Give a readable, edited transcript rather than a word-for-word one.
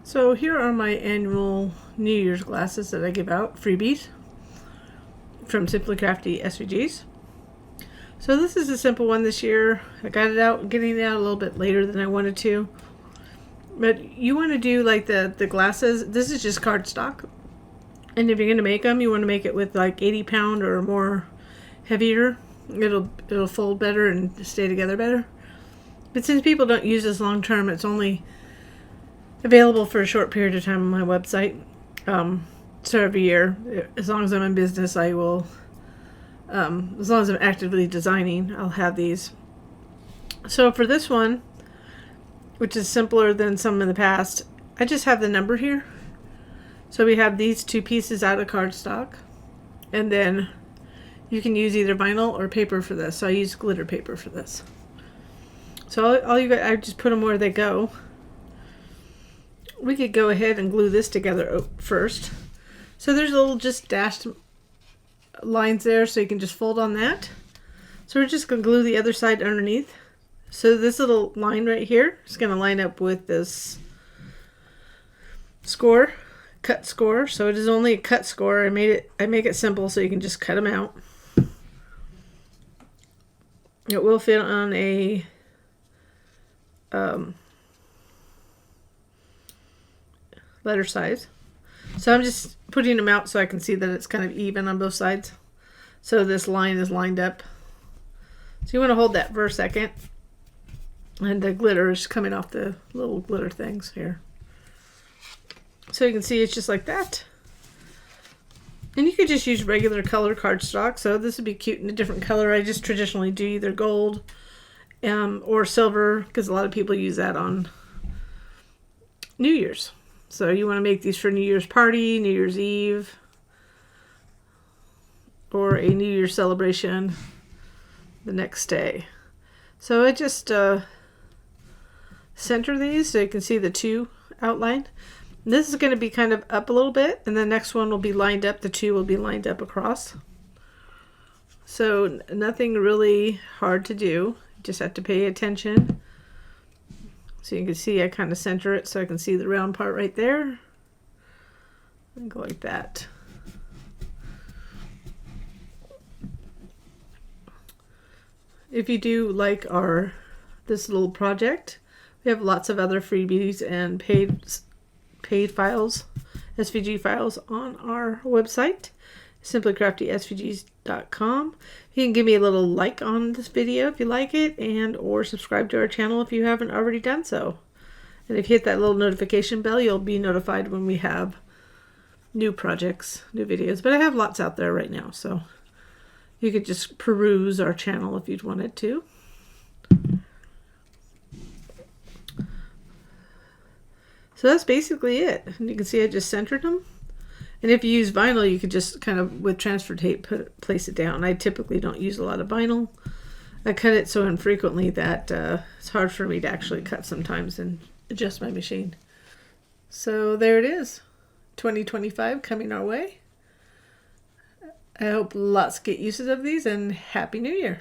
So here are my annual New Year's glasses that I give out, freebies, from Simply Crafty SVGs. So this is a simple one this year. I got it out, getting it out a little bit later than I wanted to. But you want to do like the glasses. This is just cardstock. And if you're going to make them, you want to make it with like 80-pound or more heavier. It'll fold better and stay together better. But since people don't use this long term, it's only available for a short period of time on my website. So every year, as long as I'm in business, I will, as long as I'm actively designing, I'll have these. So for this one, which is simpler than some in the past, I just have the number here. So we have these two pieces out of cardstock, and then you can use either vinyl or paper for this. So I use glitter paper for this. So I just put them where they go. We could go ahead and glue this together first. So there's a little just dashed lines there, so you can just fold on that. So we're just going to glue the other side underneath. So this little line right here is going to line up with this score, cut score. So it is only a cut score. I make it simple so you can just cut them out. It will fit on a letter size. So I'm just putting them out so I can see that it's kind of even on both sides. So this line is lined up. So you want to hold that for a second. And the glitter is coming off the little glitter things here. So you can see it's just like that. And you could just use regular color cardstock. So this would be cute in a different color. I just traditionally do either gold or silver, because a lot of people use that on New Year's. So you want to make these for New Year's party, New Year's Eve, or a New Year's celebration the next day. So I just center these so you can see the two outlined. This is going to be kind of up a little bit, and the next one will be lined up. The two will be lined up across. So nothing really hard to do. Just have to pay attention. So you can see I kind of center it so I can see the round part right there. And go like that. If you do like this little project, we have lots of other freebies and paid files, SVG files on our website, simplycraftysvgs.com. You can give me a little like on this video if you like it, and or subscribe to our channel if you haven't already done so. And if you hit that little notification bell, you'll be notified when we have new projects, new videos. But I have lots out there right now, so you could just peruse our channel if you'd wanted to. So that's basically it. And you can see I just centered them. And if you use vinyl, you could just kind of, with transfer tape, place it down. I typically don't use a lot of vinyl. I cut it so infrequently that it's hard for me to actually cut sometimes and adjust my machine. So there it is. 2025 coming our way. I hope lots get uses of these, and Happy New Year.